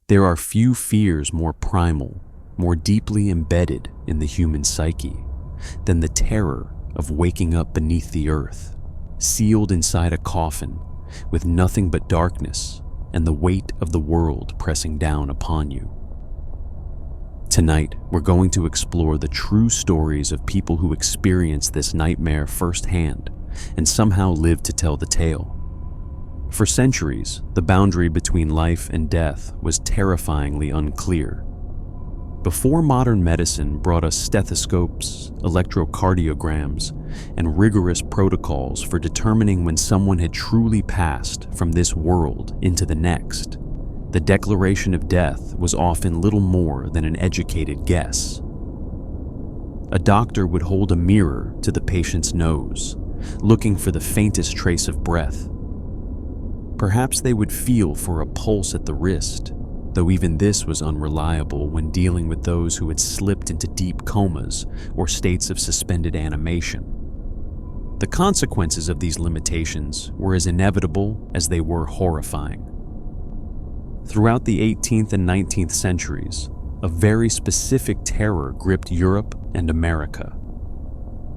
There are few fears more primal, more deeply embedded in the human psyche than the terror of waking up beneath the earth, sealed inside a coffin with nothing but darkness and the weight of the world pressing down upon you. Tonight, we're going to explore the true stories of people who experienced this nightmare firsthand and somehow lived to tell the tale. For centuries, the boundary between life and death was terrifyingly unclear. Before modern medicine brought us stethoscopes, electrocardiograms, and rigorous protocols for determining when someone had truly passed from this world into the next, the declaration of death was often little more than an educated guess. A doctor would hold a mirror to the patient's nose, looking for the faintest trace of breath. Perhaps they would feel for a pulse at the wrist, though even this was unreliable when dealing with those who had slipped into deep comas or states of suspended animation. The consequences of these limitations were as inevitable as they were horrifying. Throughout the 18th and 19th centuries, a very specific terror gripped Europe and America.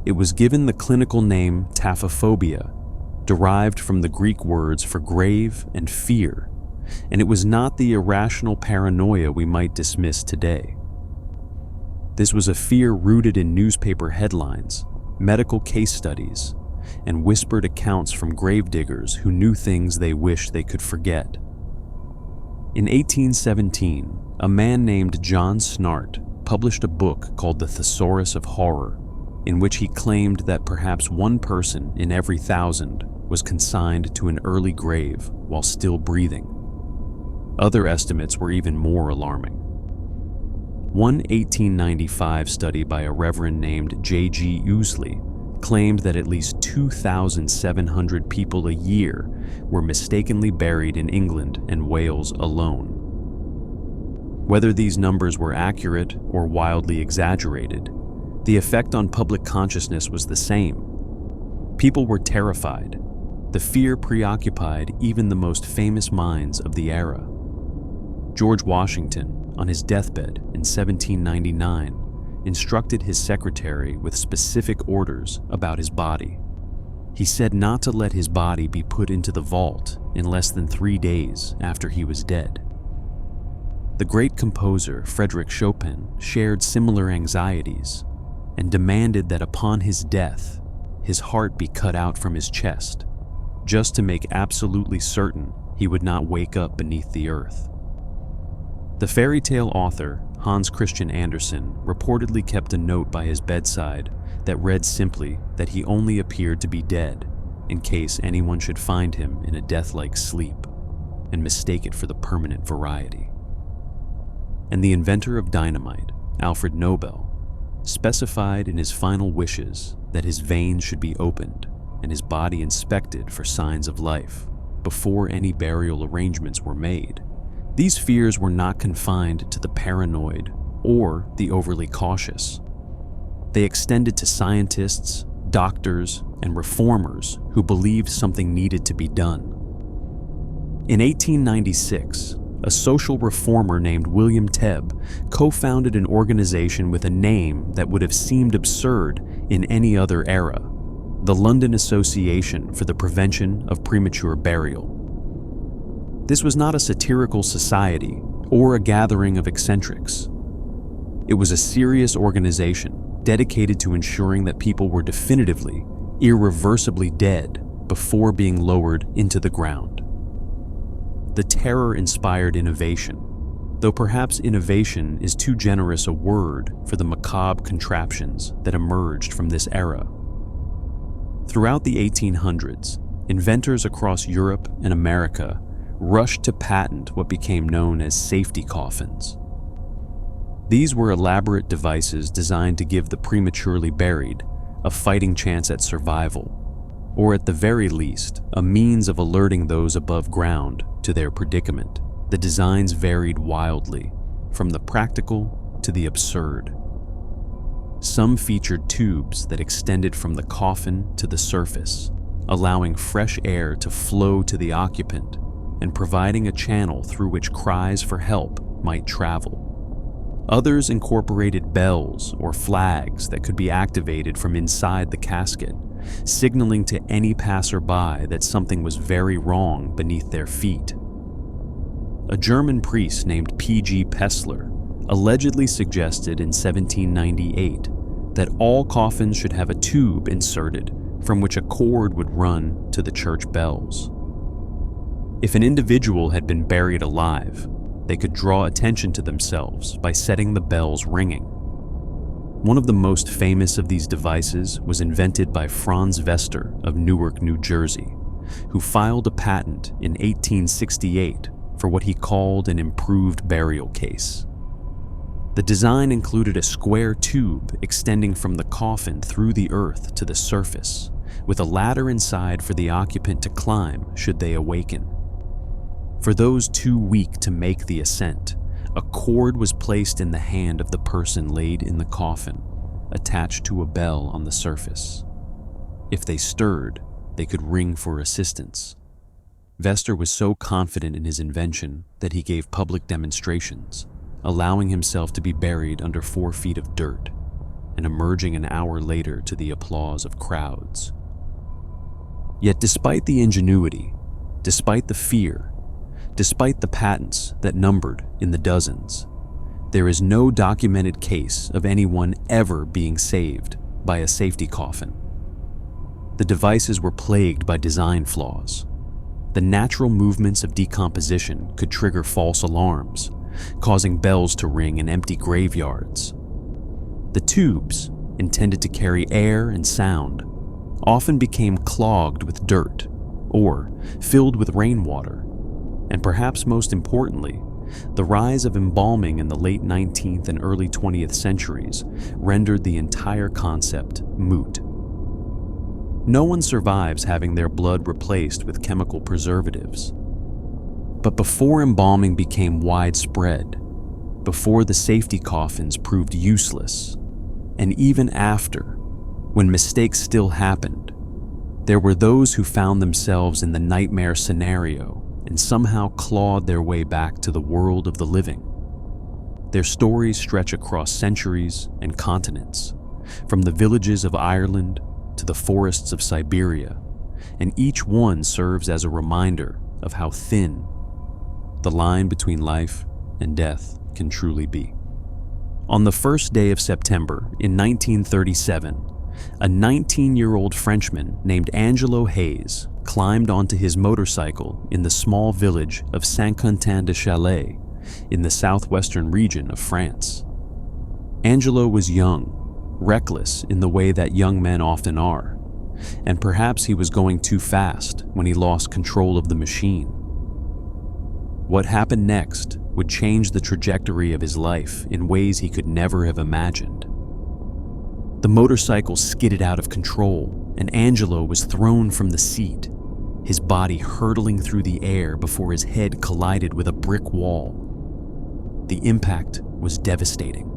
It was given the clinical name taphophobia, derived from the Greek words for grave and fear, and it was not the irrational paranoia we might dismiss today. This was a fear rooted in newspaper headlines, medical case studies, and whispered accounts from gravediggers who knew things they wished they could forget. In 1817, a man named John Snart published a book called The Thesaurus of Horror, in which he claimed that perhaps one person in every 1,000 was consigned to an early grave while still breathing. Other estimates were even more alarming. One 1895 study by a reverend named J.G. Ousley claimed that at least 2,700 people a year were mistakenly buried in England and Wales alone. Whether these numbers were accurate or wildly exaggerated, the effect on public consciousness was the same. People were terrified. The fear preoccupied even the most famous minds of the era. George Washington, on his deathbed in 1799, instructed his secretary with specific orders about his body. He said not to let his body be put into the vault in less than 3 days after he was dead. The great composer Frédéric Chopin shared similar anxieties and demanded that upon his death, his heart be cut out from his chest, just to make absolutely certain he would not wake up beneath the earth. The fairy tale author Hans Christian Andersen reportedly kept a note by his bedside that read simply that he only appeared to be dead in case anyone should find him in a death-like sleep and mistake it for the permanent variety. And the inventor of dynamite, Alfred Nobel, specified in his final wishes that his veins should be opened and his body inspected for signs of life before any burial arrangements were made. These fears were not confined to the paranoid or the overly cautious. They extended to scientists, doctors, and reformers who believed something needed to be done. In 1896, a social reformer named William Tebb co-founded an organization with a name that would have seemed absurd in any other era, the London Association for the Prevention of Premature Burial. This was not a satirical society or a gathering of eccentrics. It was a serious organization dedicated to ensuring that people were definitively, irreversibly dead before being lowered into the ground. The terror inspired innovation, though perhaps innovation is too generous a word for the macabre contraptions that emerged from this era. Throughout the 1800s, inventors across Europe and America rushed to patent what became known as safety coffins. These were elaborate devices designed to give the prematurely buried a fighting chance at survival, or at the very least, a means of alerting those above ground to their predicament. The designs varied wildly, from the practical to the absurd. Some featured tubes that extended from the coffin to the surface, allowing fresh air to flow to the occupant and providing a channel through which cries for help might travel. Others incorporated bells or flags that could be activated from inside the casket, signaling to any passerby that something was very wrong beneath their feet. A German priest named P.G. Pessler allegedly suggested in 1798 that all coffins should have a tube inserted from which a cord would run to the church bells. If an individual had been buried alive, they could draw attention to themselves by setting the bells ringing. One of the most famous of these devices was invented by Franz Vester of Newark, New Jersey, who filed a patent in 1868 for what he called an improved burial case. The design included a square tube extending from the coffin through the earth to the surface, with a ladder inside for the occupant to climb should they awaken. For those too weak to make the ascent, a cord was placed in the hand of the person laid in the coffin, attached to a bell on the surface. If they stirred, they could ring for assistance. Vester was so confident in his invention that he gave public demonstrations, allowing himself to be buried under 4 feet of dirt and emerging an hour later to the applause of crowds. Yet despite the ingenuity, despite the fear, despite the patents that numbered in the dozens, there is no documented case of anyone ever being saved by a safety coffin. The devices were plagued by design flaws. The natural movements of decomposition could trigger false alarms, causing bells to ring in empty graveyards. The tubes, intended to carry air and sound, often became clogged with dirt or filled with rainwater. And perhaps most importantly, the rise of embalming in the late 19th and early 20th centuries rendered the entire concept moot. No one survives having their blood replaced with chemical preservatives. But before embalming became widespread, before the safety coffins proved useless, and even after, when mistakes still happened, there were those who found themselves in the nightmare scenario and somehow clawed their way back to the world of the living. Their stories stretch across centuries and continents, from the villages of Ireland to the forests of Siberia, and each one serves as a reminder of how thin the line between life and death can truly be. On the first day of September in 1937, a 19-year-old Frenchman named Angelo Hayes climbed onto his motorcycle in the small village of Saint-Quentin-de-Chalais in the southwestern region of France. Angelo was young, reckless in the way that young men often are, and perhaps he was going too fast when he lost control of the machine. What happened next would change the trajectory of his life in ways he could never have imagined. The motorcycle skidded out of control, and Angelo was thrown from the seat, his body hurtling through the air before his head collided with a brick wall. The impact was devastating.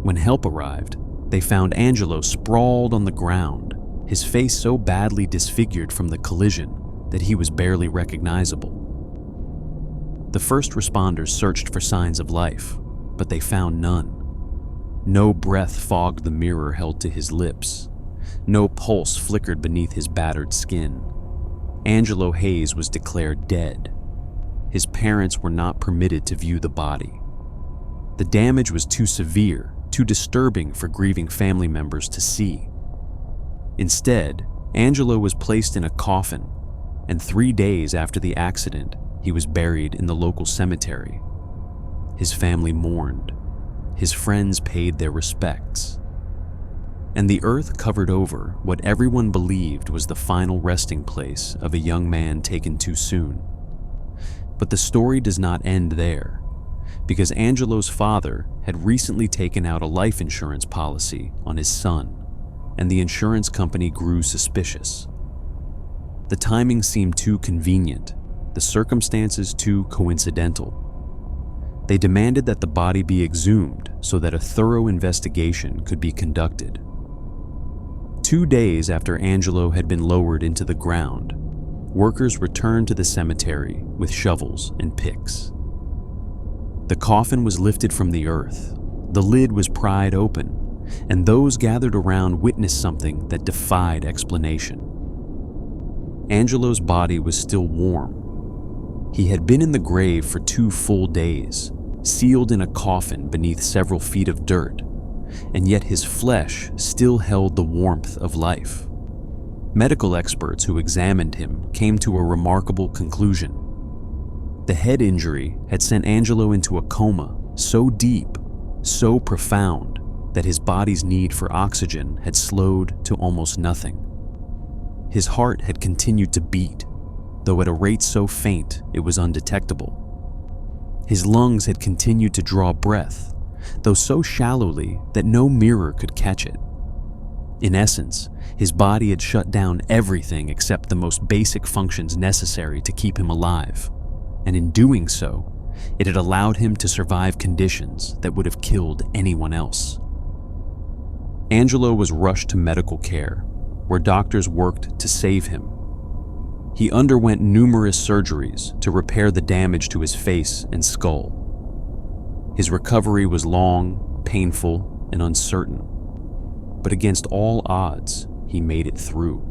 When help arrived, they found Angelo sprawled on the ground, his face so badly disfigured from the collision that he was barely recognizable. The first responders searched for signs of life, but they found none. No breath fogged the mirror held to his lips. No pulse flickered beneath his battered skin. Angelo Hayes was declared dead. His parents were not permitted to view the body. The damage was too severe, too disturbing for grieving family members to see. Instead, Angelo was placed in a coffin, and 3 days after the accident, he was buried in the local cemetery. His family mourned. His friends paid their respects. And the earth covered over what everyone believed was the final resting place of a young man taken too soon. But the story does not end there, because Angelo's father had recently taken out a life insurance policy on his son, and the insurance company grew suspicious. The timing seemed too convenient, the circumstances too coincidental. They demanded that the body be exhumed so that a thorough investigation could be conducted. 2 days after Angelo had been lowered into the ground, workers returned to the cemetery with shovels and picks. The coffin was lifted from the earth, the lid was pried open, and those gathered around witnessed something that defied explanation. Angelo's body was still warm. He had been in the grave for 2 full days, sealed in a coffin beneath several feet of dirt, and yet his flesh still held the warmth of life. Medical experts who examined him came to a remarkable conclusion. The head injury had sent Angelo into a coma so deep, so profound, that his body's need for oxygen had slowed to almost nothing. His heart had continued to beat, though at a rate so faint it was undetectable. His lungs had continued to draw breath, though so shallowly that no mirror could catch it. In essence, his body had shut down everything except the most basic functions necessary to keep him alive, and in doing so, it had allowed him to survive conditions that would have killed anyone else. Angelo was rushed to medical care, where doctors worked to save him. He underwent numerous surgeries to repair the damage to his face and skull. His recovery was long, painful, and uncertain, but against all odds, he made it through.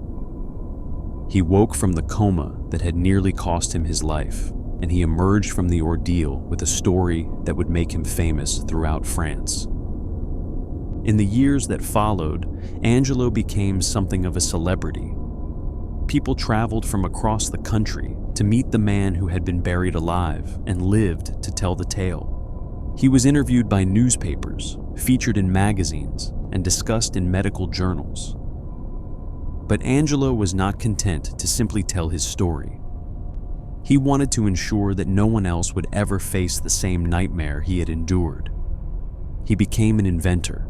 He woke from the coma that had nearly cost him his life, and he emerged from the ordeal with a story that would make him famous throughout France. In the years that followed, Angelo became something of a celebrity. People traveled from across the country to meet the man who had been buried alive and lived to tell the tale. He was interviewed by newspapers, featured in magazines, and discussed in medical journals. But Angelo was not content to simply tell his story. He wanted to ensure that no one else would ever face the same nightmare he had endured. He became an inventor,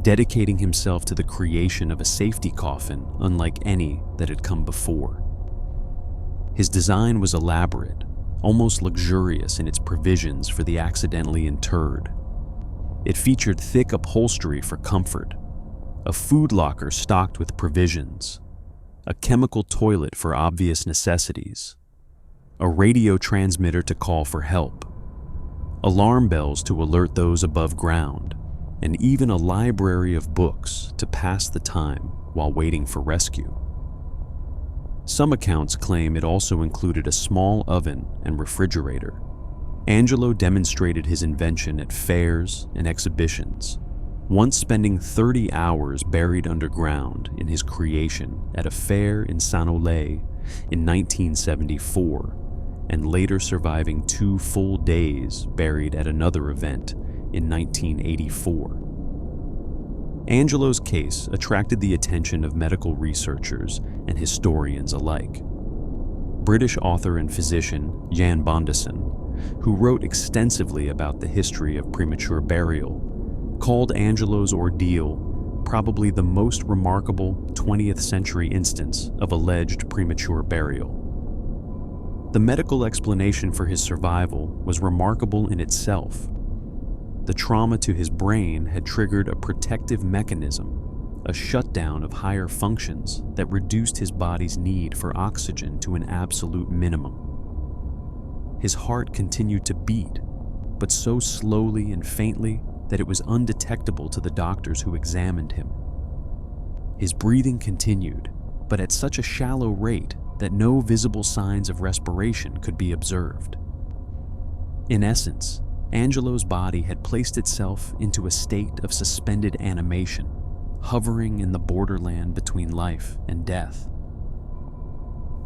dedicating himself to the creation of a safety coffin unlike any that had come before. His design was elaborate, almost luxurious in its provisions for the accidentally interred. It featured thick upholstery for comfort, a food locker stocked with provisions, a chemical toilet for obvious necessities, a radio transmitter to call for help, alarm bells to alert those above ground, and even a library of books to pass the time while waiting for rescue. Some accounts claim it also included a small oven and refrigerator. Angelo demonstrated his invention at fairs and exhibitions, once spending 30 hours buried underground in his creation at a fair in Saint-Olay in 1974, and later surviving 2 full days buried at another event in 1984. Angelo's case attracted the attention of medical researchers and historians alike. British author and physician Jan Bondison, who wrote extensively about the history of premature burial, called Angelo's ordeal probably the most remarkable 20th century instance of alleged premature burial. The medical explanation for his survival was remarkable in itself. The trauma to his brain had triggered a protective mechanism, a shutdown of higher functions that reduced his body's need for oxygen to an absolute minimum. His heart continued to beat, but so slowly and faintly that it was undetectable to the doctors who examined him. His breathing continued, but at such a shallow rate that no visible signs of respiration could be observed. In essence, Angelo's body had placed itself into a state of suspended animation, hovering in the borderland between life and death.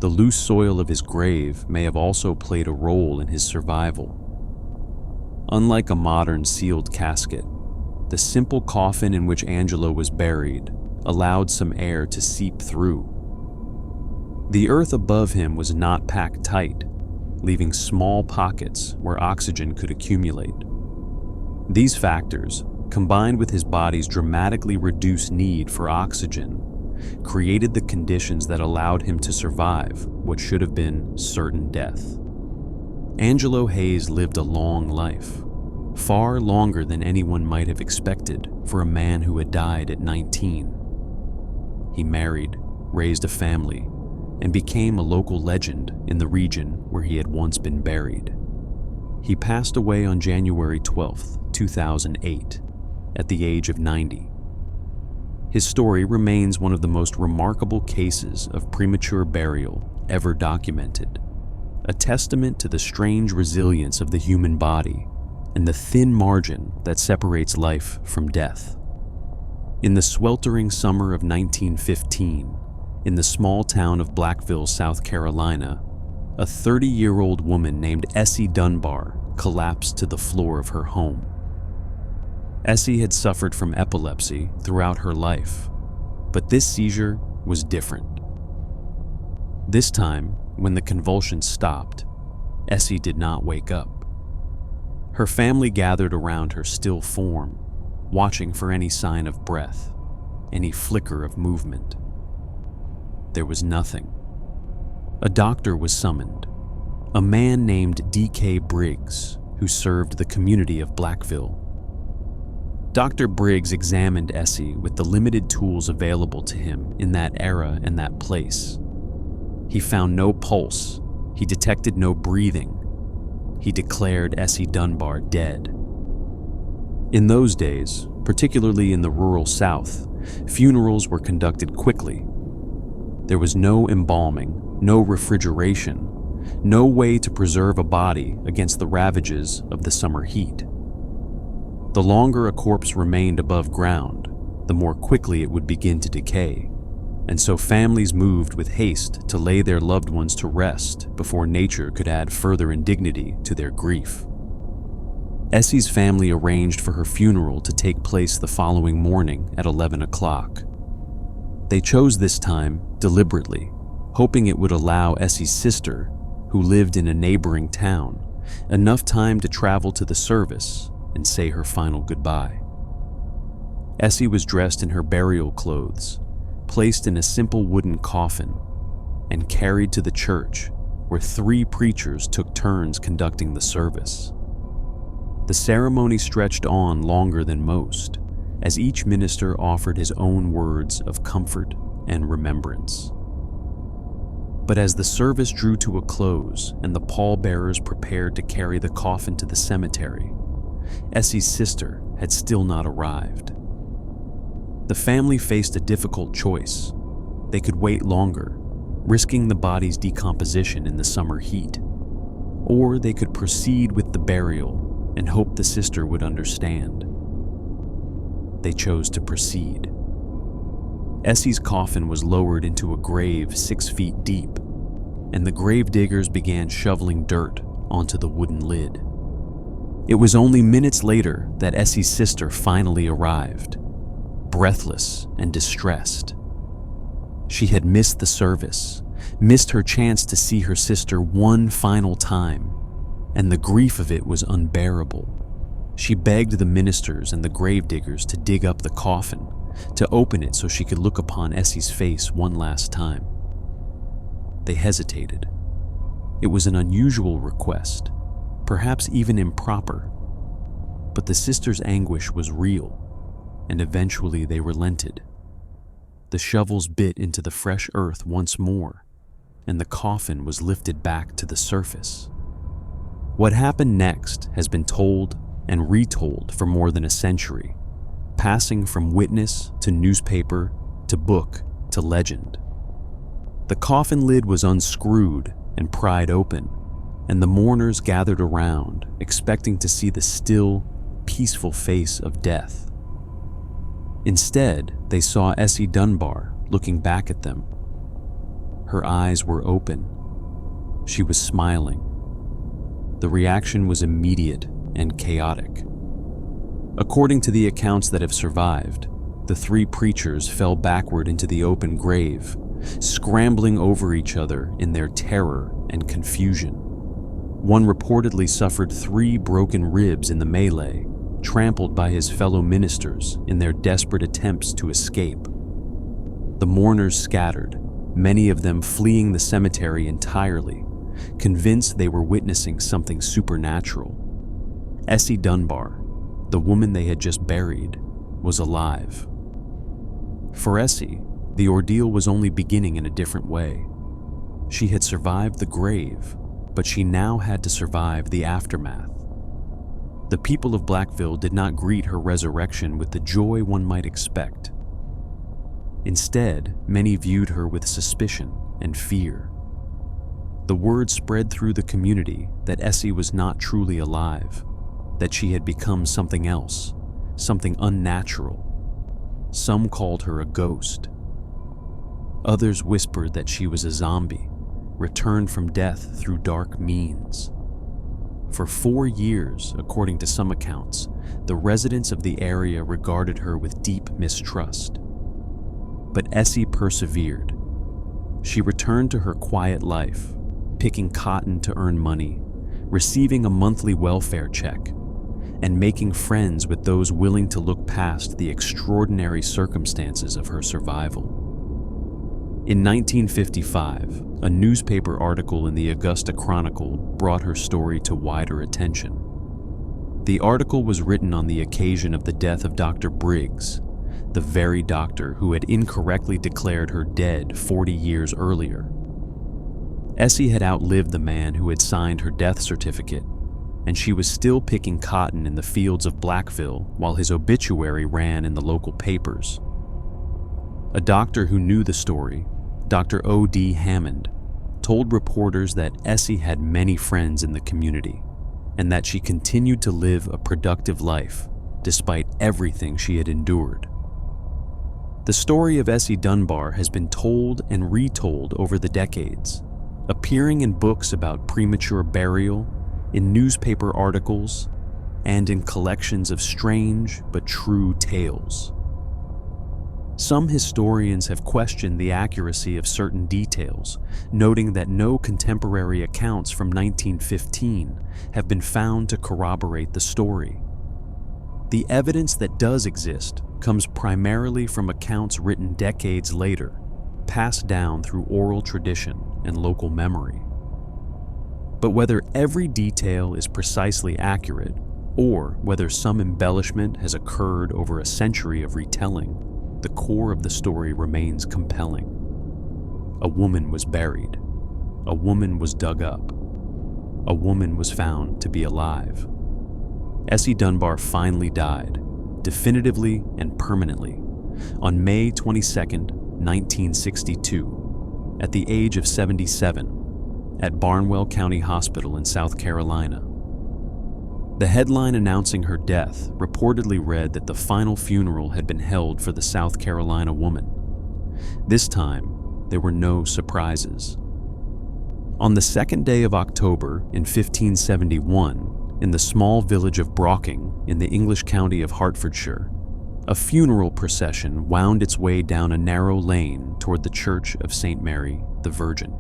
The loose soil of his grave may have also played a role in his survival. Unlike a modern sealed casket, the simple coffin in which Angelo was buried allowed some air to seep through. The earth above him was not packed tight, leaving small pockets where oxygen could accumulate. These factors, combined with his body's dramatically reduced need for oxygen, created the conditions that allowed him to survive what should have been certain death. Angelo Hayes lived a long life, far longer than anyone might have expected for a man who had died at 19. He married, raised a family, and became a local legend in the region where he had once been buried. He passed away on January 12, 2008, at the age of 90. His story remains one of the most remarkable cases of premature burial ever documented, a testament to the strange resilience of the human body and the thin margin that separates life from death. In the sweltering summer of 1915, in the small town of Blackville, South Carolina, a 30-year-old woman named Essie Dunbar collapsed to the floor of her home. Essie had suffered from epilepsy throughout her life, but this seizure was different. This time, when the convulsions stopped, Essie did not wake up. Her family gathered around her still form, watching for any sign of breath, any flicker of movement. There was nothing. A doctor was summoned, a man named D.K. Briggs, who served the community of Blackville. Dr. Briggs examined Essie with the limited tools available to him in that era and that place. He found no pulse. He detected no breathing. He declared Essie Dunbar dead. In those days, particularly in the rural South, funerals were conducted quickly. There was no embalming, no refrigeration, no way to preserve a body against the ravages of the summer heat. The longer a corpse remained above ground, the more quickly it would begin to decay, and so families moved with haste to lay their loved ones to rest before nature could add further indignity to their grief. Essie's family arranged for her funeral to take place the following morning at 11 o'clock. They chose this time deliberately, hoping it would allow Essie's sister, who lived in a neighboring town, enough time to travel to the service and say her final goodbye. Essie was dressed in her burial clothes, placed in a simple wooden coffin, and carried to the church, where 3 preachers took turns conducting the service. The ceremony stretched on longer than most, as each minister offered his own words of comfort and remembrance. But as the service drew to a close and the pallbearers prepared to carry the coffin to the cemetery, Essie's sister had still not arrived. The family faced a difficult choice. They could wait longer, risking the body's decomposition in the summer heat, or they could proceed with the burial and hope the sister would understand. They chose to proceed. Essie's coffin was lowered into a grave 6 feet deep, and the grave diggers began shoveling dirt onto the wooden lid. It was only minutes later that Essie's sister finally arrived, breathless and distressed. She had missed the service, missed her chance to see her sister one final time, and the grief of it was unbearable. She begged the ministers and the gravediggers to dig up the coffin, to open it so she could look upon Essie's face one last time. They hesitated. It was an unusual request, perhaps even improper, but the sisters' anguish was real, and eventually they relented. The shovels bit into the fresh earth once more, and the coffin was lifted back to the surface. What happened next has been told and retold for more than a century, passing from witness to newspaper to book to legend. The coffin lid was unscrewed and pried open, and the mourners gathered around, expecting to see the still, peaceful face of death. Instead, they saw Essie Dunbar looking back at them. Her eyes were open. She was smiling. The reaction was immediate and chaotic. According to the accounts that have survived, the 3 preachers fell backward into the open grave, scrambling over each other in their terror and confusion. One reportedly suffered 3 broken ribs in the melee, trampled by his fellow ministers in their desperate attempts to escape. The mourners scattered, many of them fleeing the cemetery entirely, convinced they were witnessing something supernatural. Essie Dunbar, the woman they had just buried, was alive. For Essie, the ordeal was only beginning in a different way. She had survived the grave, but she now had to survive the aftermath. The people of Blackville did not greet her resurrection with the joy one might expect. Instead, many viewed her with suspicion and fear. The word spread through the community that Essie was not truly alive, that she had become something else, something unnatural. Some called her a ghost. Others whispered that she was a zombie, returned from death through dark means. For 4 years, according to some accounts, the residents of the area regarded her with deep mistrust. But Essie persevered. She returned to her quiet life, picking cotton to earn money, receiving a monthly welfare check, and making friends with those willing to look past the extraordinary circumstances of her survival. In 1955, a newspaper article in the Augusta Chronicle brought her story to wider attention. The article was written on the occasion of the death of Dr. Briggs, the very doctor who had incorrectly declared her dead 40 years earlier. Essie had outlived the man who had signed her death certificate, and she was still picking cotton in the fields of Blackville while his obituary ran in the local papers. A doctor who knew the story, Dr. O.D. Hammond, told reporters that Essie had many friends in the community and that she continued to live a productive life despite everything she had endured. The story of Essie Dunbar has been told and retold over the decades, appearing in books about premature burial, in newspaper articles, and in collections of strange but true tales. Some historians have questioned the accuracy of certain details, noting that no contemporary accounts from 1915 have been found to corroborate the story. The evidence that does exist comes primarily from accounts written decades later, passed down through oral tradition and local memory. But whether every detail is precisely accurate, or whether some embellishment has occurred over a century of retelling, the core of the story remains compelling. A woman was buried. A woman was dug up. A woman was found to be alive. Essie Dunbar finally died, definitively and permanently, on May 22, 1962, at the age of 77, at Barnwell County Hospital in South Carolina. The headline announcing her death reportedly read that the final funeral had been held for the South Carolina woman. This time, there were no surprises. On the 2nd day of October in 1571, in the small village of Brocking in the English county of Hertfordshire, a funeral procession wound its way down a narrow lane toward the Church of St. Mary the Virgin.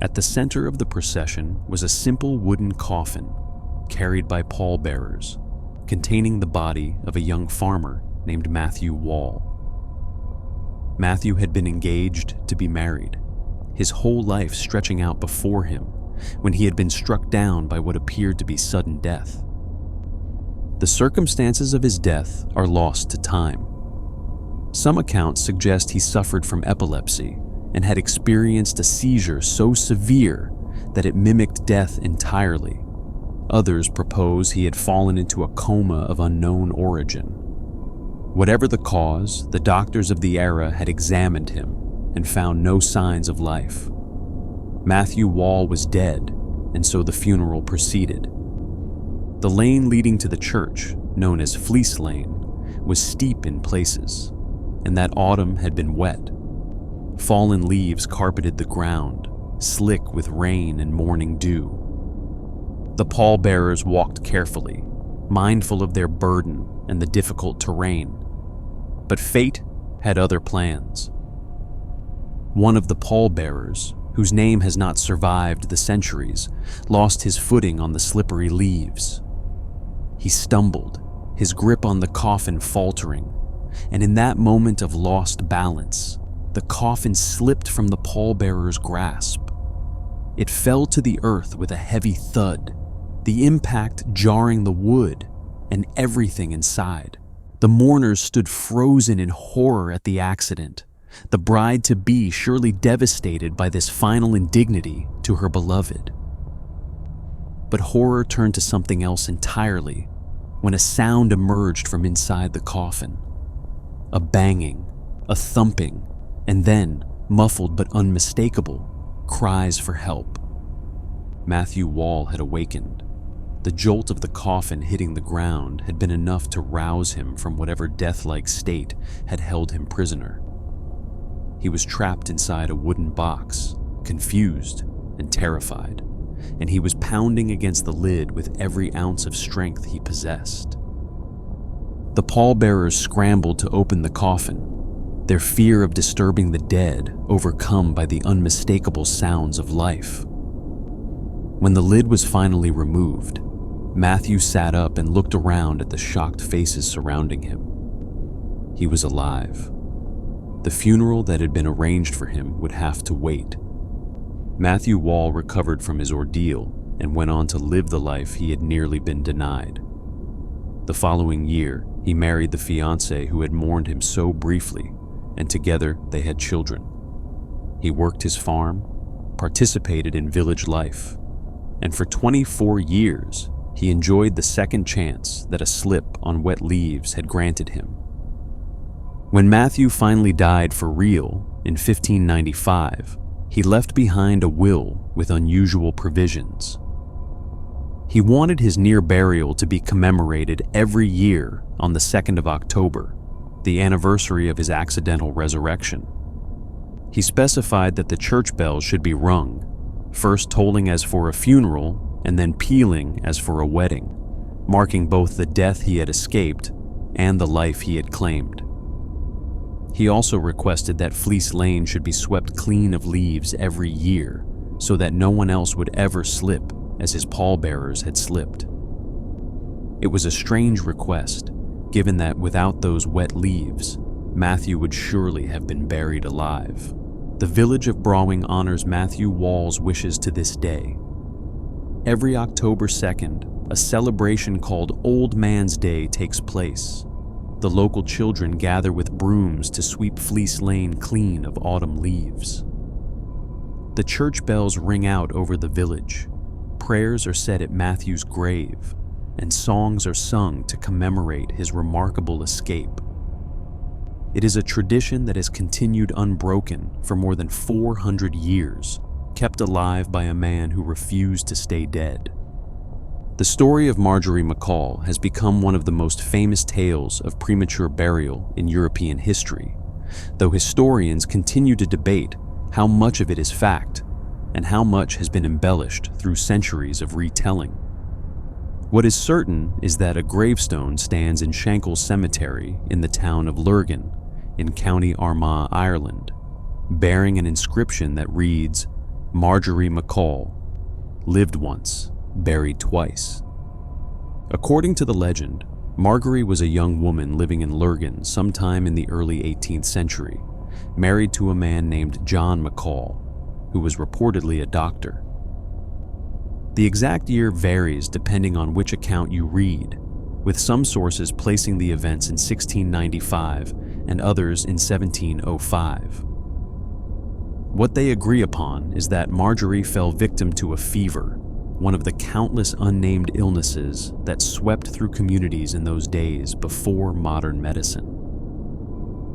At the center of the procession was a simple wooden coffin carried by pallbearers, containing the body of a young farmer named Matthew Wall. Matthew had been engaged to be married, his whole life stretching out before him when he had been struck down by what appeared to be sudden death. The circumstances of his death are lost to time. Some accounts suggest he suffered from epilepsy and had experienced a seizure so severe that it mimicked death entirely. Others propose he had fallen into a coma of unknown origin. Whatever the cause, the doctors of the era had examined him and found no signs of life. Matthew Wall was dead, and so the funeral proceeded. The lane leading to the church, known as Fleece Lane, was steep in places, and that autumn had been wet. Fallen leaves carpeted the ground, slick with rain and morning dew. The pallbearers walked carefully, mindful of their burden and the difficult terrain. But fate had other plans. One of the pallbearers, whose name has not survived the centuries, lost his footing on the slippery leaves. He stumbled, his grip on the coffin faltering, and in that moment of lost balance, the coffin slipped from the pallbearer's grasp. It fell to the earth with a heavy thud, the impact jarring the wood and everything inside. The mourners stood frozen in horror at the accident, the bride-to-be surely devastated by this final indignity to her beloved. But horror turned to something else entirely when a sound emerged from inside the coffin. A banging, a thumping, and then, muffled but unmistakable, cries for help. Matthew Wall had awakened. The jolt of the coffin hitting the ground had been enough to rouse him from whatever death-like state had held him prisoner. He was trapped inside a wooden box, confused and terrified, and he was pounding against the lid with every ounce of strength he possessed. The pallbearers scrambled to open the coffin, their fear of disturbing the dead overcome by the unmistakable sounds of life. When the lid was finally removed, Matthew sat up and looked around at the shocked faces surrounding him. He was alive. The funeral that had been arranged for him would have to wait. Matthew Wall recovered from his ordeal and went on to live the life he had nearly been denied. The following year, he married the fiancée who had mourned him so briefly, and together they had children. He worked his farm, participated in village life, and for 24 years, he enjoyed the second chance that a slip on wet leaves had granted him. When Matthew finally died for real in 1595, he left behind a will with unusual provisions. He wanted his near burial to be commemorated every year on the 2nd of October, the anniversary of his accidental resurrection. He specified that the church bells should be rung, first tolling as for a funeral and then pealing as for a wedding, marking both the death he had escaped and the life he had claimed. He also requested that Fleece Lane should be swept clean of leaves every year so that no one else would ever slip as his pallbearers had slipped. It was a strange request, given that without those wet leaves, Matthew would surely have been buried alive. The village of Brawing honors Matthew Wall's wishes to this day. Every October 2nd, a celebration called Old Man's Day takes place. The local children gather with brooms to sweep Fleece Lane clean of autumn leaves. The church bells ring out over the village. Prayers are said at Matthew's grave, and songs are sung to commemorate his remarkable escape. It is a tradition that has continued unbroken for more than 400 years, kept alive by a man who refused to stay dead. The story of Margorie McCall has become one of the most famous tales of premature burial in European history, though historians continue to debate how much of it is fact and how much has been embellished through centuries of retelling. What is certain is that a gravestone stands in Shankle Cemetery in the town of Lurgan, in County Armagh, Ireland, bearing an inscription that reads, "Margorie McCall, lived once, buried twice." According to the legend, Margorie was a young woman living in Lurgan sometime in the early 18th century, married to a man named John McCall, who was reportedly a doctor. The exact year varies depending on which account you read, with some sources placing the events in 1695 and others in 1705. What they agree upon is that Margorie fell victim to a fever, one of the countless unnamed illnesses that swept through communities in those days before modern medicine.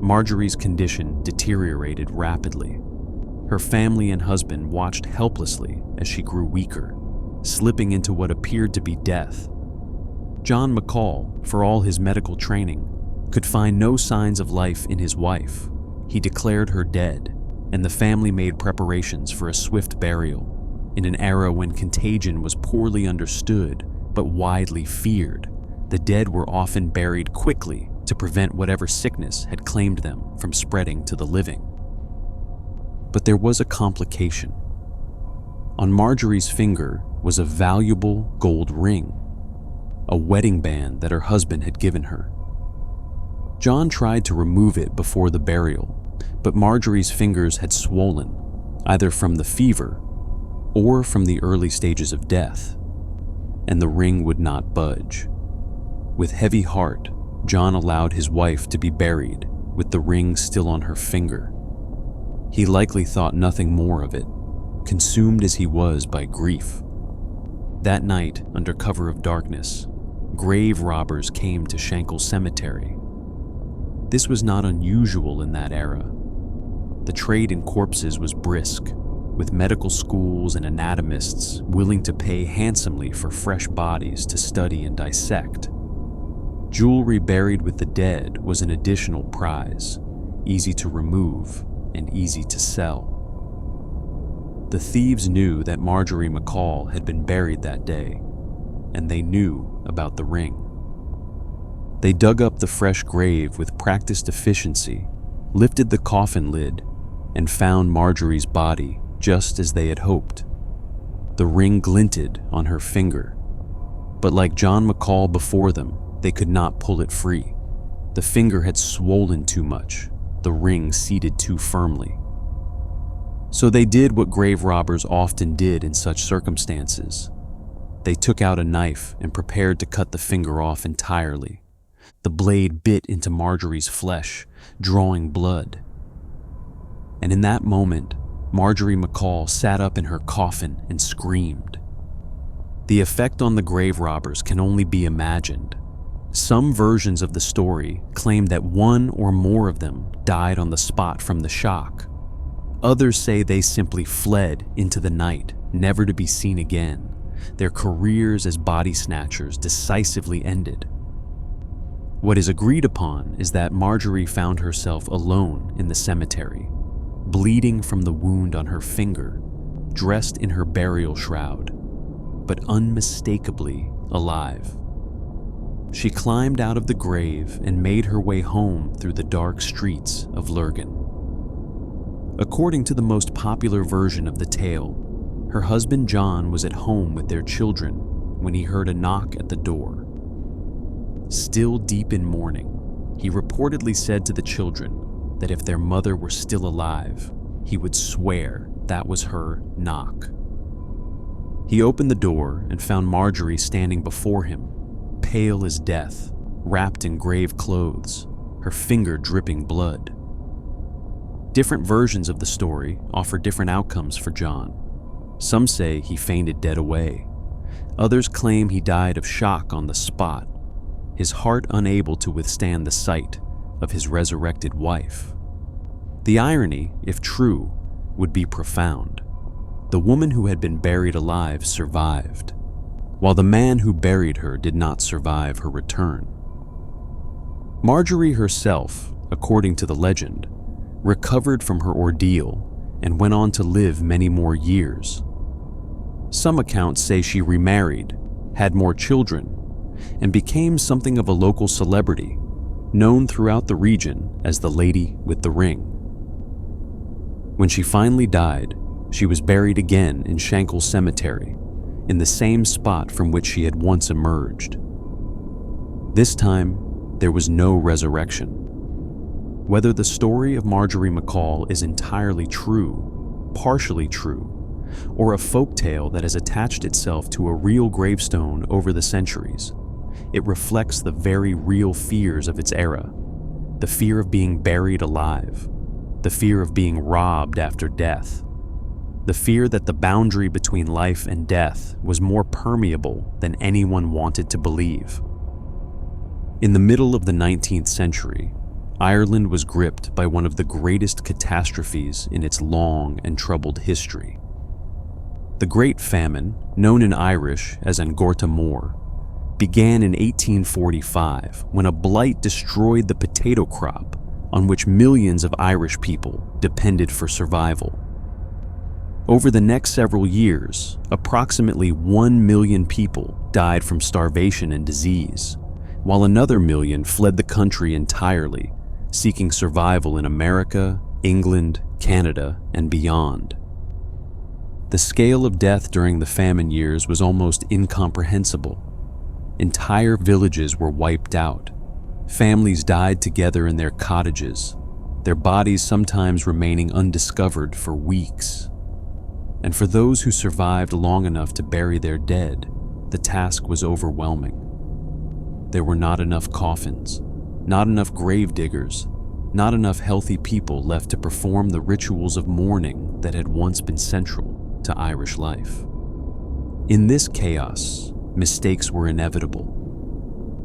Margorie's condition deteriorated rapidly. Her family and husband watched helplessly as she grew weaker, slipping into what appeared to be death. John McCall, for all his medical training, could find no signs of life in his wife. He declared her dead, and the family made preparations for a swift burial. In an era when contagion was poorly understood but widely feared, the dead were often buried quickly to prevent whatever sickness had claimed them from spreading to the living. But there was a complication. On Margorie's finger was a valuable gold ring, a wedding band that her husband had given her. John tried to remove it before the burial, but Margorie's fingers had swollen, either from the fever or from the early stages of death, and the ring would not budge. With heavy heart, John allowed his wife to be buried with the ring still on her finger, He likely thought nothing more of it, consumed as he was by grief. That night, under cover of darkness, grave robbers came to Shankle Cemetery. This was not unusual in that era. The trade in corpses was brisk, with medical schools and anatomists willing to pay handsomely for fresh bodies to study and dissect. Jewelry buried with the dead was an additional prize, easy to remove and easy to sell. The thieves knew that Margorie McCall had been buried that day, and they knew about the ring. They dug up the fresh grave with practiced efficiency, lifted the coffin lid, and found Margorie's body just as they had hoped. The ring glinted on her finger, but like John McCall before them, they could not pull it free. The finger had swollen too much, the ring seated too firmly. So they did what grave robbers often did in such circumstances. They took out a knife and prepared to cut the finger off entirely. The blade bit into Margorie's flesh, drawing blood. And in that moment, Margorie McCall sat up in her coffin and screamed. The effect on the grave robbers can only be imagined. Some versions of the story claim that one or more of them died on the spot from the shock. Others say they simply fled into the night, never to be seen again. Their careers as body snatchers decisively ended. What is agreed upon is that Margorie found herself alone in the cemetery, bleeding from the wound on her finger, dressed in her burial shroud, but unmistakably alive. She climbed out of the grave and made her way home through the dark streets of Lurgan. According to the most popular version of the tale, her husband John was at home with their children when he heard a knock at the door. Still deep in mourning, he reportedly said to the children that if their mother were still alive, he would swear that was her knock. He opened the door and found Margorie standing before him, pale as death, wrapped in grave clothes, her finger dripping blood. Different versions of the story offer different outcomes for John. Some say he fainted dead away. Others claim he died of shock on the spot, his heart unable to withstand the sight of his resurrected wife. The irony, if true, would be profound. The woman who had been buried alive survived, while the man who buried her did not survive her return. Margorie herself, according to the legend, recovered from her ordeal and went on to live many more years. Some accounts say she remarried, had more children, and became something of a local celebrity, known throughout the region as the Lady with the Ring. When she finally died, she was buried again in Shankle Cemetery, in the same spot from which she had once emerged. This time, there was no resurrection. Whether the story of Margorie McCall is entirely true, partially true, or a folktale that has attached itself to a real gravestone over the centuries, it reflects the very real fears of its era. The fear of being buried alive, the fear of being robbed after death, the fear that the boundary between life and death was more permeable than anyone wanted to believe. In the middle of the 19th century, Ireland was gripped by one of the greatest catastrophes in its long and troubled history. The Great Famine, known in Irish as An Gorta Mór, began in 1845 when a blight destroyed the potato crop on which millions of Irish people depended for survival. Over the next several years, approximately 1 million people died from starvation and disease, while another million fled the country entirely, seeking survival in America, England, Canada, and beyond. The scale of death during the famine years was almost incomprehensible. Entire villages were wiped out. Families died together in their cottages, their bodies sometimes remaining undiscovered for weeks. And for those who survived long enough to bury their dead, the task was overwhelming. There were not enough coffins, not enough grave diggers, not enough healthy people left to perform the rituals of mourning that had once been central to Irish life. In this chaos, mistakes were inevitable.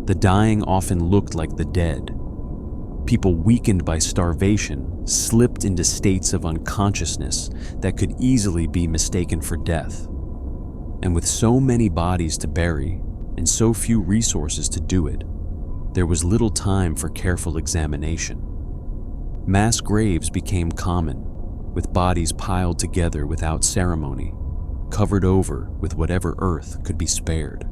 The dying often looked like the dead. People weakened by starvation slipped into states of unconsciousness that could easily be mistaken for death. And with so many bodies to bury and so few resources to do it, there was little time for careful examination. Mass graves became common, with bodies piled together without ceremony, covered over with whatever earth could be spared.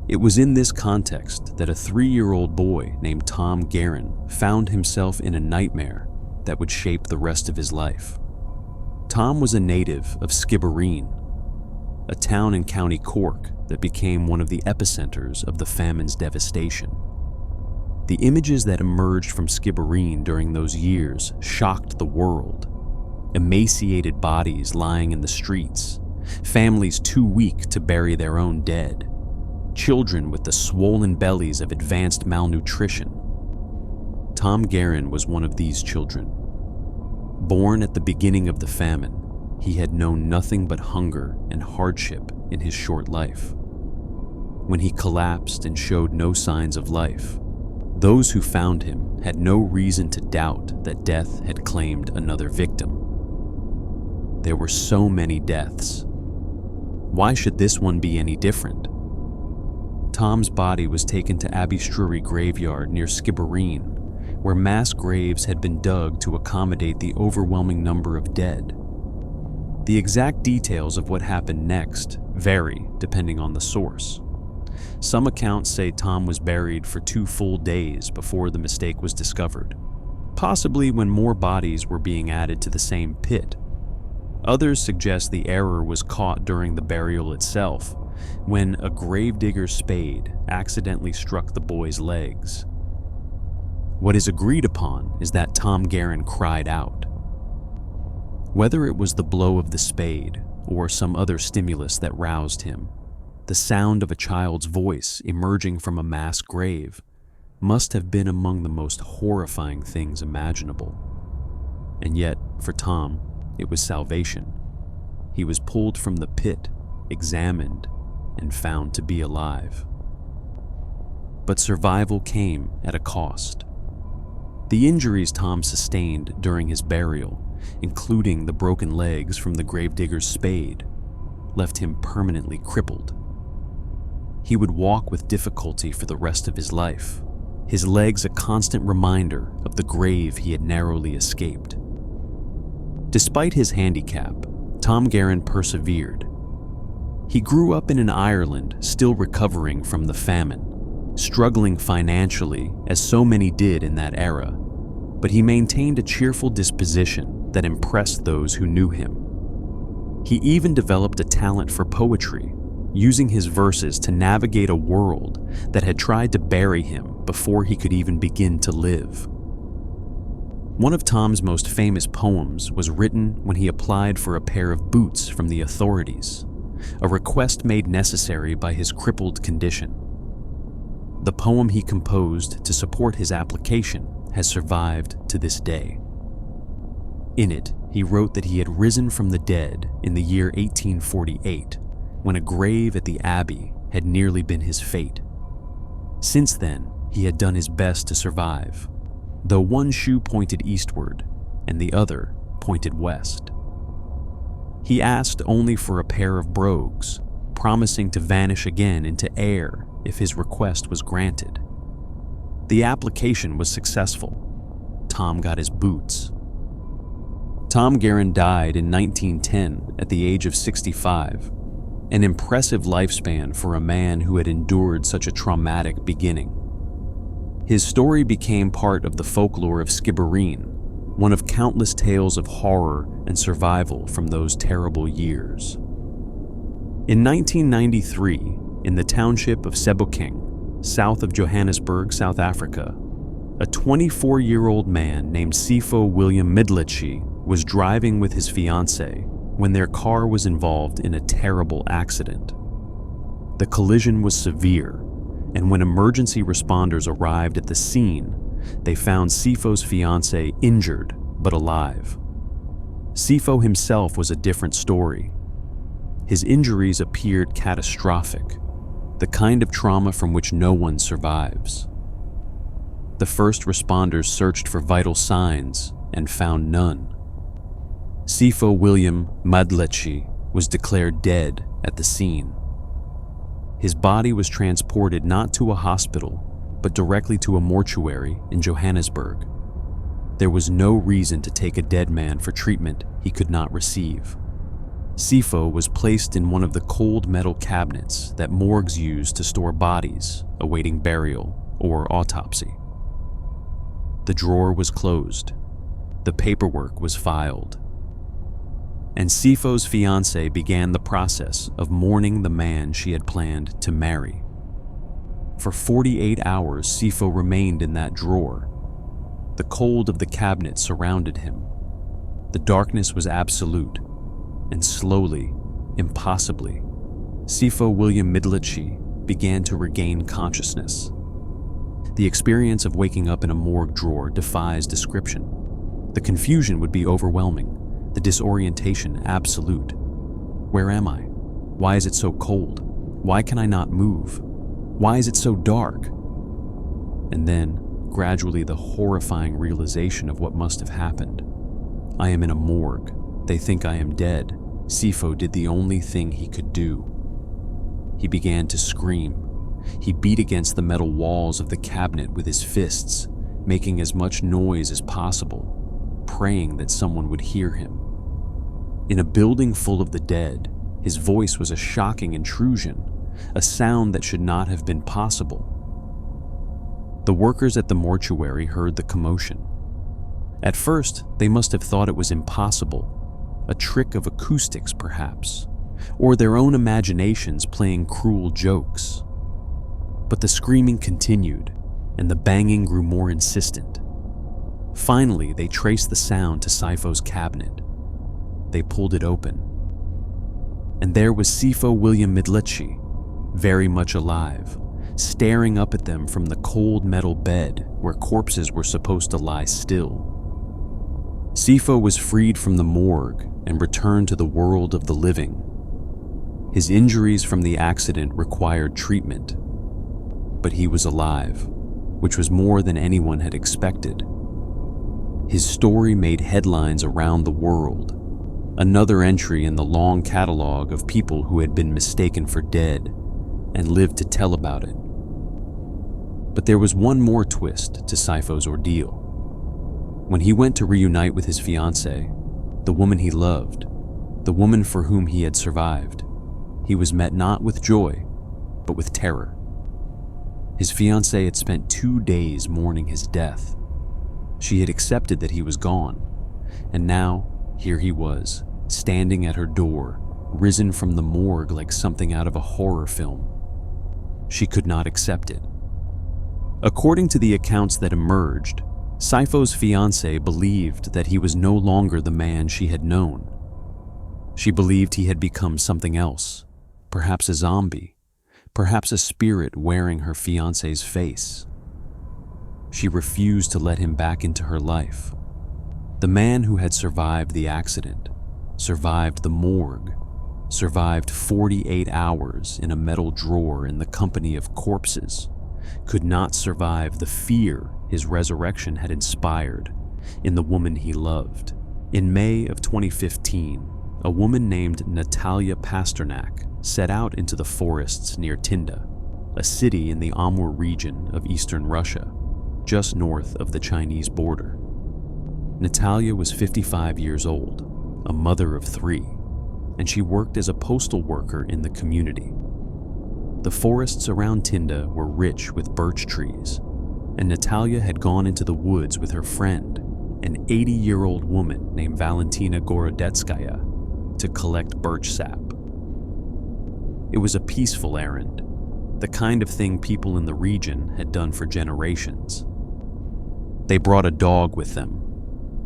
It was in this context that a 3-year-old boy named Tom Guerin found himself in a nightmare that would shape the rest of his life. Tom was a native of Skibbereen, a town in County Cork that became one of the epicenters of the famine's devastation. The images that emerged from Skibbereen during those years shocked the world. Emaciated bodies lying in the streets, families too weak to bury their own dead, children with the swollen bellies of advanced malnutrition. Tom Guerin was one of these children. Born at the beginning of the famine, he had known nothing but hunger and hardship in his short life. When he collapsed and showed no signs of life, those who found him had no reason to doubt that death had claimed another victim. There were so many deaths. Why should this one be any different? Tom's body was taken to Abbeystrury graveyard near Skibbereen, where mass graves had been dug to accommodate the overwhelming number of dead. The exact details of what happened next vary depending on the source. Some accounts say Tom was buried for 2 full days before the mistake was discovered, possibly when more bodies were being added to the same pit. Others suggest the error was caught during the burial itself, when a gravedigger's spade accidentally struck the boy's legs. What is agreed upon is that Tom Guerin cried out. Whether it was the blow of the spade or some other stimulus that roused him, the sound of a child's voice emerging from a mass grave must have been among the most horrifying things imaginable. And yet, for Tom, it was salvation. He was pulled from the pit, examined, and found to be alive. But survival came at a cost. The injuries Tom sustained during his burial, including the broken legs from the gravedigger's spade, left him permanently crippled. He would walk with difficulty for the rest of his life, his legs a constant reminder of the grave he had narrowly escaped. Despite his handicap, Tom Guerin persevered. He grew up in an Ireland still recovering from the famine, struggling financially as so many did in that era, but he maintained a cheerful disposition that impressed those who knew him. He even developed a talent for poetry, using his verses to navigate a world that had tried to bury him before he could even begin to live. One of Tom's most famous poems was written when he applied for a pair of boots from the authorities, a request made necessary by his crippled condition. The poem he composed to support his application has survived to this day. In it, he wrote that he had risen from the dead in the year 1848, when a grave at the Abbey had nearly been his fate. Since then, he had done his best to survive, though one shoe pointed eastward and the other pointed west. He asked only for a pair of brogues, promising to vanish again into air if his request was granted. The application was successful. Tom got his boots. Tom Guerin died in 1910 at the age of 65, an impressive lifespan for a man who had endured such a traumatic beginning. His story became part of the folklore of Skibbereen, one of countless tales of horror and survival from those terrible years. In 1993, in the township of Sebokeng, south of Johannesburg, South Africa, a 24-year-old man named Sipho William Mdletshe was driving with his fiancée when their car was involved in a terrible accident. The collision was severe, and when emergency responders arrived at the scene, they found Sipho's fiancée injured but alive. Sipho himself was a different story. His injuries appeared catastrophic, the kind of trauma from which no one survives. The first responders searched for vital signs and found none. Sipho William Mdletshe was declared dead at the scene. His body was transported not to a hospital, but directly to a mortuary in Johannesburg. There was no reason to take a dead man for treatment he could not receive. Sipho was placed in one of the cold metal cabinets that morgues use to store bodies awaiting burial or autopsy. The drawer was closed. The paperwork was filed. And Sipho's fiancée began the process of mourning the man she had planned to marry. For 48 hours, Sipho remained in that drawer. The cold of the cabinet surrounded him. The darkness was absolute, and slowly, impossibly, Sipho William Mdletshe began to regain consciousness. The experience of waking up in a morgue drawer defies description. The confusion would be overwhelming, the disorientation absolute. Where am I? Why is it so cold? Why can I not move? Why is it so dark? And then, gradually, the horrifying realization of what must have happened. I am in a morgue. They think I am dead. Sipho did the only thing he could do. He began to scream. He beat against the metal walls of the cabinet with his fists, making as much noise as possible, praying that someone would hear him. In a building full of the dead, his voice was a shocking intrusion, a sound that should not have been possible. The workers at the mortuary heard the commotion. At first, they must have thought it was impossible, a trick of acoustics perhaps, or their own imaginations playing cruel jokes. But the screaming continued, and the banging grew more insistent. Finally, they traced the sound to Sipho's cabinet. They pulled it open. And there was Sipho William Mdletshe, very much alive, staring up at them from the cold metal bed where corpses were supposed to lie still. Sipho was freed from the morgue and returned to the world of the living. His injuries from the accident required treatment, but he was alive, which was more than anyone had expected. His story made headlines around the world, another entry in the long catalog of people who had been mistaken for dead and lived to tell about it. But there was one more twist to Sipho's ordeal. When he went to reunite with his fiancée, the woman he loved, the woman for whom he had survived, he was met not with joy, but with terror. His fiancée had spent 2 days mourning his death. She had accepted that he was gone, and now here he was, standing at her door, risen from the morgue like something out of a horror film. She could not accept it. According to the accounts that emerged, Sipho's fiancée believed that he was no longer the man she had known. She believed he had become something else, perhaps a zombie, perhaps a spirit wearing her fiancé's face. She refused to let him back into her life. The man who had survived the accident, survived the morgue, survived 48 hours in a metal drawer in the company of corpses, could not survive the fear his resurrection had inspired in the woman he loved. In May of 2015, a woman named Natalia Pasternak set out into the forests near Tinda, a city in the Amur region of eastern Russia, just north of the Chinese border. Natalia was 55 years old, a mother of 3, and she worked as a postal worker in the community. The forests around Tinda were rich with birch trees, and Natalia had gone into the woods with her friend, an 80-year-old woman named Valentina Gorodetskaya, to collect birch sap. It was a peaceful errand, the kind of thing people in the region had done for generations. They brought a dog with them,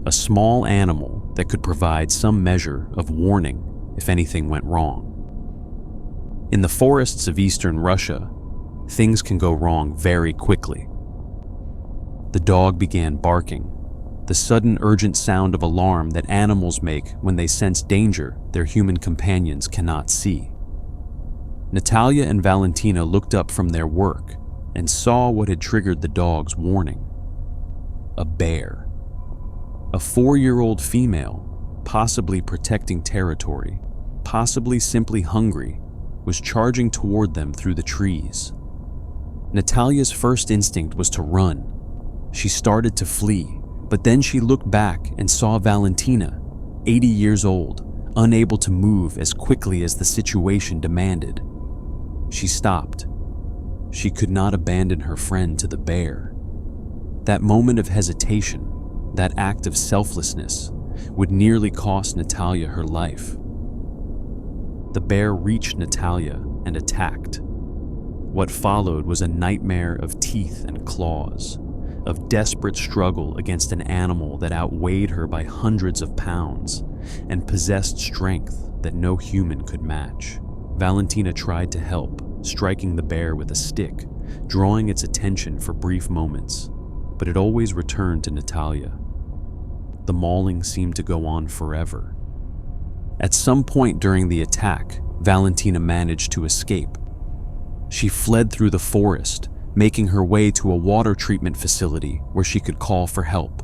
a small animal that could provide some measure of warning if anything went wrong. In the forests of eastern Russia, things can go wrong very quickly. The dog began barking, the sudden urgent sound of alarm that animals make when they sense danger their human companions cannot see. Natalia and Valentina looked up from their work and saw what had triggered the dog's warning. A bear. A 4-year-old female, possibly protecting territory, possibly simply hungry, was charging toward them through the trees. Natalia's first instinct was to run. She started to flee, but then she looked back and saw Valentina, 80 years old, unable to move as quickly as the situation demanded. She stopped. She could not abandon her friend to the bear. That moment of hesitation, that act of selflessness, would nearly cost Natalia her life. The bear reached Natalia and attacked. What followed was a nightmare of teeth and claws, of desperate struggle against an animal that outweighed her by hundreds of pounds and possessed strength that no human could match. Valentina tried to help, striking the bear with a stick, drawing its attention for brief moments, but it always returned to Natalia. The mauling seemed to go on forever. At some point during the attack, Valentina managed to escape. She fled through the forest, making her way to a water treatment facility where she could call for help.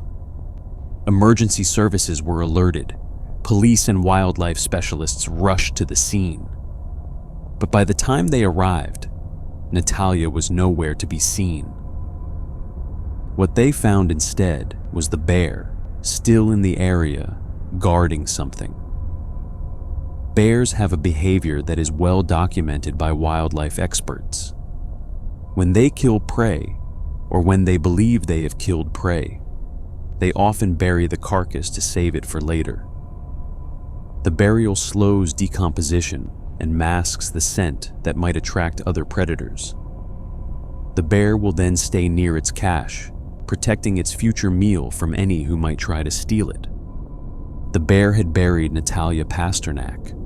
Emergency services were alerted. Police and wildlife specialists rushed to the scene. But by the time they arrived, Natalia was nowhere to be seen. What they found instead was the bear, still in the area, guarding something. Bears have a behavior that is well documented by wildlife experts. When they kill prey, or when they believe they have killed prey, they often bury the carcass to save it for later. The burial slows decomposition and masks the scent that might attract other predators. The bear will then stay near its cache, protecting its future meal from any who might try to steal it. The bear had buried Natalia Pasternak.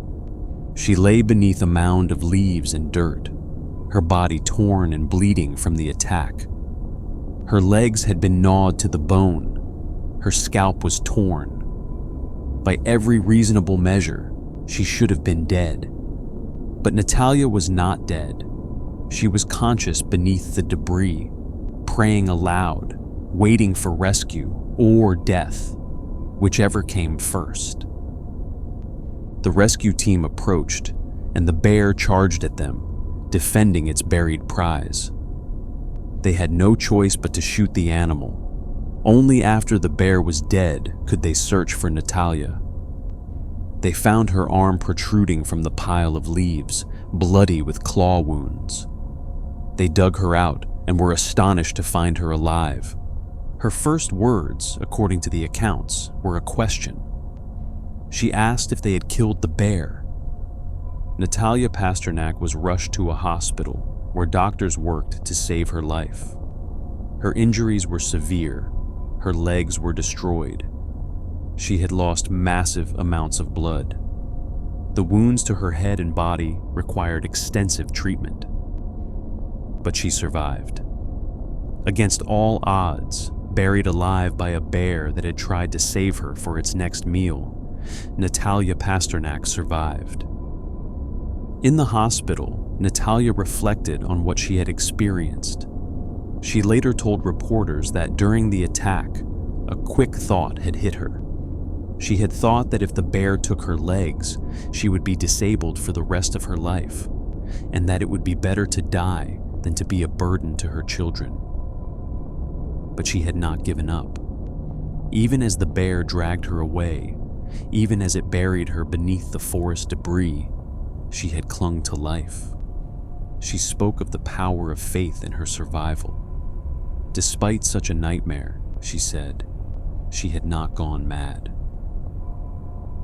She lay beneath a mound of leaves and dirt, her body torn and bleeding from the attack. Her legs had been gnawed to the bone. Her scalp was torn. By every reasonable measure, she should have been dead. But Natalia was not dead. She was conscious beneath the debris, praying aloud, waiting for rescue or death, whichever came first. The rescue team approached, and the bear charged at them, defending its buried prize. They had no choice but to shoot the animal. Only after the bear was dead could they search for Natalia. They found her arm protruding from the pile of leaves, bloody with claw wounds. They dug her out and were astonished to find her alive. Her first words, according to the accounts, were a question. She asked if they had killed the bear. Natalia Pasternak was rushed to a hospital where doctors worked to save her life. Her injuries were severe. Her legs were destroyed. She had lost massive amounts of blood. The wounds to her head and body required extensive treatment. But she survived. Against all odds, buried alive by a bear that had tried to save her for its next meal, Natalia Pasternak survived. In the hospital, Natalia reflected on what she had experienced. She later told reporters that during the attack, a quick thought had hit her. She had thought that if the bear took her legs, she would be disabled for the rest of her life, and that it would be better to die than to be a burden to her children. But she had not given up. Even as the bear dragged her away, even as it buried her beneath the forest debris, she had clung to life. She spoke of the power of faith in her survival. Despite such a nightmare, she said, she had not gone mad.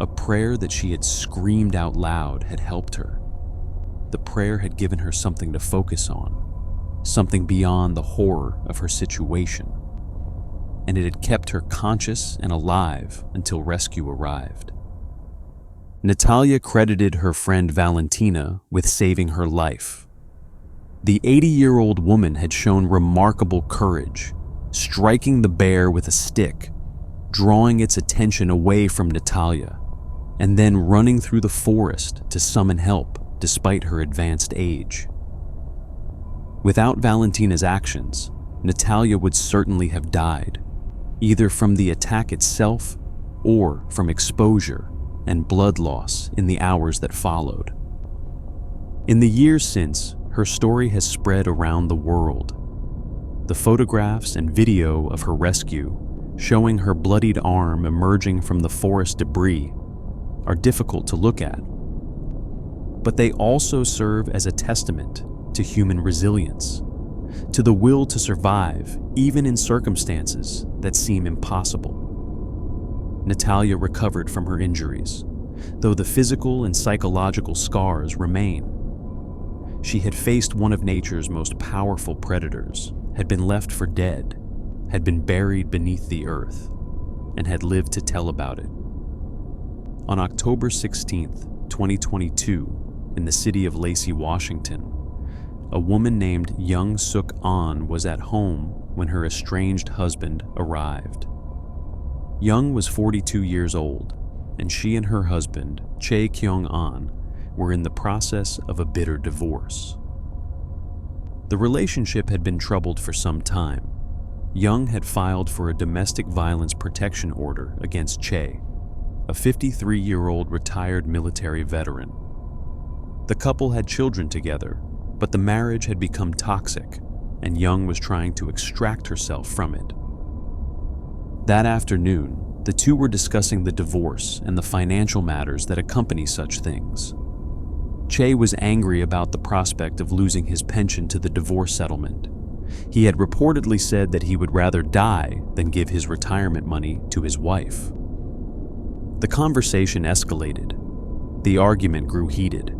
A prayer that she had screamed out loud had helped her. The prayer had given her something to focus on, something beyond the horror of her situation, and it had kept her conscious and alive until rescue arrived. Natalia credited her friend Valentina with saving her life. The 80-year-old woman had shown remarkable courage, striking the bear with a stick, drawing its attention away from Natalia, and then running through the forest to summon help despite her advanced age. Without Valentina's actions, Natalia would certainly have died, either from the attack itself or from exposure and blood loss in the hours that followed. In the years since, her story has spread around the world. The photographs and video of her rescue, showing her bloodied arm emerging from the forest debris, are difficult to look at. But they also serve as a testament to human resilience, to the will to survive even in circumstances that seem impossible. Natalia recovered from her injuries, though the physical and psychological scars remain. She had faced one of nature's most powerful predators, had been left for dead, had been buried beneath the earth, and had lived to tell about it. On October 16th, 2022, in the city of Lacey, Washington, a woman named Young Suk An was at home when her estranged husband arrived. Young was 42 years old, and she and her husband, Chae Kyung An, were in the process of a bitter divorce. The relationship had been troubled for some time. Young had filed for a domestic violence protection order against Chae, a 53-year-old retired military veteran. The couple had children together, but the marriage had become toxic, and Young was trying to extract herself from it. That afternoon, the two were discussing the divorce and the financial matters that accompany such things. Chae was angry about the prospect of losing his pension to the divorce settlement. He had reportedly said that he would rather die than give his retirement money to his wife. The conversation escalated. The argument grew heated.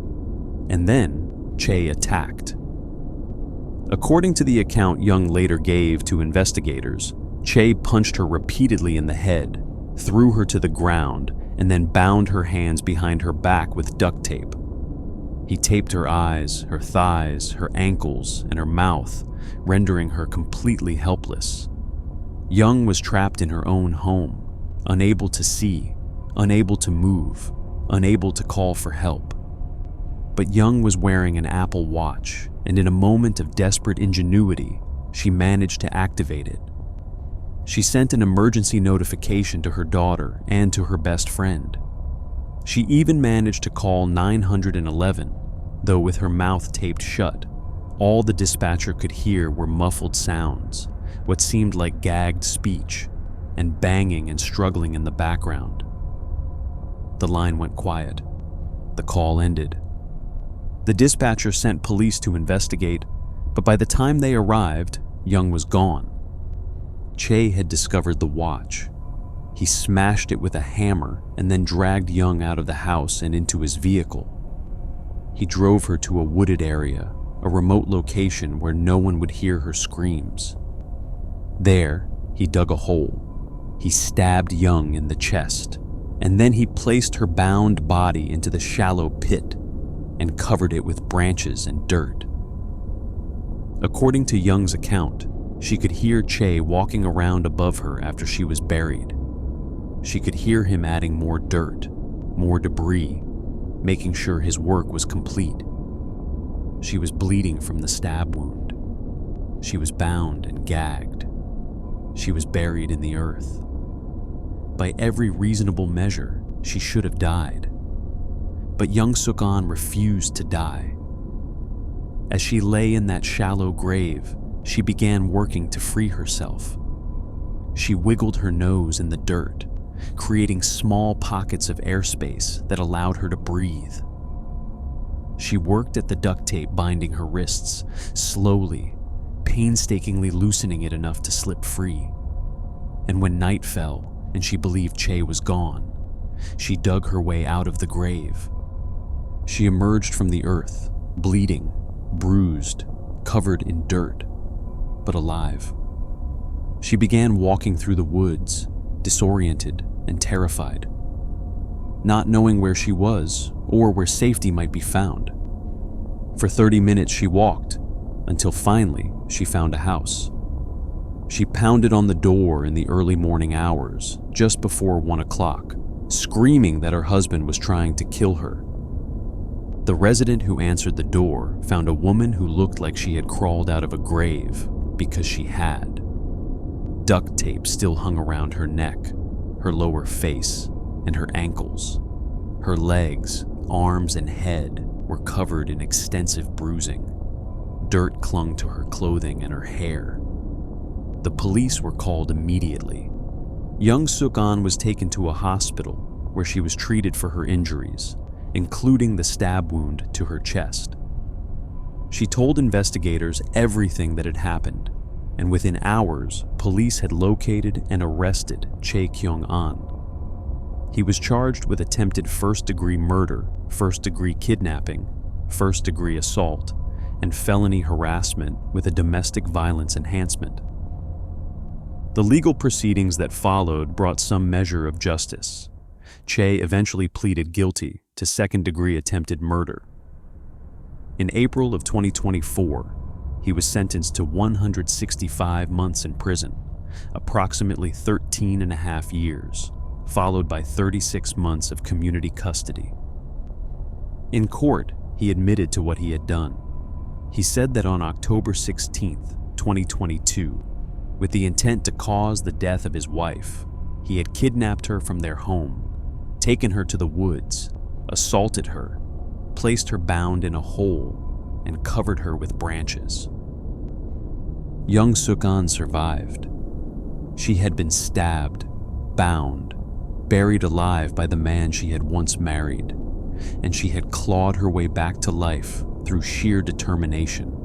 And then, Chae attacked. According to the account Young later gave to investigators, Chae punched her repeatedly in the head, threw her to the ground, and then bound her hands behind her back with duct tape. He taped her eyes, her thighs, her ankles, and her mouth, rendering her completely helpless. Young was trapped in her own home, unable to see, unable to move, unable to call for help. But Young was wearing an Apple Watch, and in a moment of desperate ingenuity, she managed to activate it. She sent an emergency notification to her daughter and to her best friend. She even managed to call 911, though with her mouth taped shut. All the dispatcher could hear were muffled sounds, what seemed like gagged speech, and banging and struggling in the background. The line went quiet. The call ended. The dispatcher sent police to investigate, but by the time they arrived, Young was gone. Chae had discovered the watch. He smashed it with a hammer and then dragged Young out of the house and into his vehicle. He drove her to a wooded area, a remote location where no one would hear her screams. There, he dug a hole. He stabbed Young in the chest, and then he placed her bound body into the shallow pit and covered it with branches and dirt. According to Young's account, she could hear Chae walking around above her after she was buried. She could hear him adding more dirt, more debris, making sure his work was complete. She was bleeding from the stab wound. She was bound and gagged. She was buried in the earth. By every reasonable measure, she should have died. But Young Suk An refused to die. As she lay in that shallow grave, she began working to free herself. She wiggled her nose in the dirt, creating small pockets of airspace that allowed her to breathe. She worked at the duct tape binding her wrists, slowly, painstakingly loosening it enough to slip free. And when night fell and she believed Chae was gone, she dug her way out of the grave. She emerged from the earth, bleeding, bruised, covered in dirt, but alive. She began walking through the woods, disoriented and terrified, not knowing where she was or where safety might be found. For 30 minutes she walked, until finally she found a house. She pounded on the door in the early morning hours, just before 1 o'clock, screaming that her husband was trying to kill her. The resident who answered the door found a woman who looked like she had crawled out of a grave, because she had. Duct tape still hung around her neck, her lower face, and her ankles. Her legs, arms, and head were covered in extensive bruising. Dirt clung to her clothing and her hair. The police were called immediately. Young Suk-an was taken to a hospital where she was treated for her injuries, including the stab wound to her chest. She told investigators everything that had happened, and within hours, police had located and arrested Chae Kyung-an. He was charged with attempted first-degree murder, first-degree kidnapping, first-degree assault, and felony harassment with a domestic violence enhancement. The legal proceedings that followed brought some measure of justice. Chae eventually pleaded guilty to second-degree attempted murder. In April of 2024, he was sentenced to 165 months in prison, approximately 13 and a half years, followed by 36 months of community custody. In court, he admitted to what he had done. He said that on October 16, 2022, with the intent to cause the death of his wife, he had kidnapped her from their home, taken her to the woods, assaulted her, placed her bound in a hole, and covered her with branches. Young Suk-an survived. She had been stabbed, bound, buried alive by the man she had once married, and she had clawed her way back to life through sheer determination.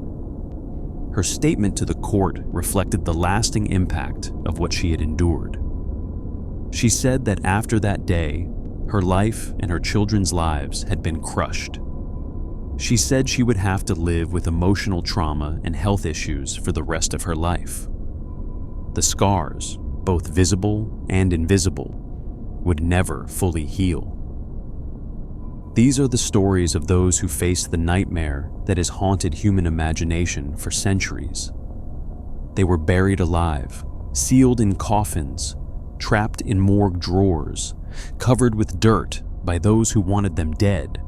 Her statement to the court reflected the lasting impact of what she had endured. She said that after that day, her life and her children's lives had been crushed. She said she would have to live with emotional trauma and health issues for the rest of her life. The scars, both visible and invisible, would never fully heal. These are the stories of those who face the nightmare that has haunted human imagination for centuries. They were buried alive, sealed in coffins, trapped in morgue drawers, covered with dirt by those who wanted them dead,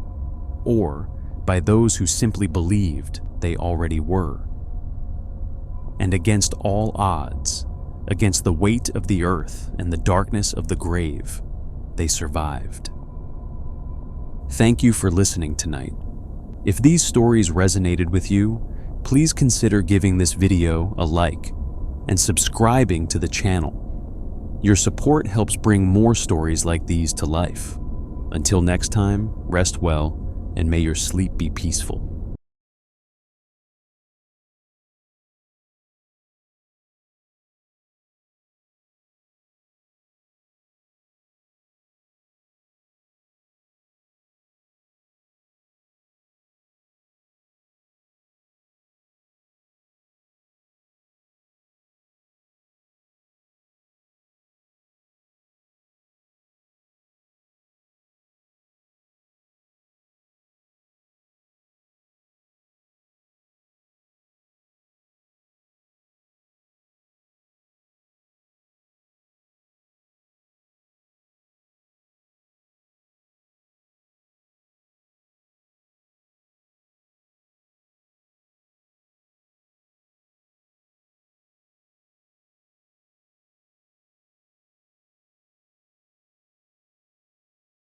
or by those who simply believed they already were. And against all odds, against the weight of the earth and the darkness of the grave, they survived. Thank you for listening tonight. If these stories resonated with you, please consider giving this video a like and subscribing to the channel. Your support helps bring more stories like these to life. Until next time, rest well, and may your sleep be peaceful.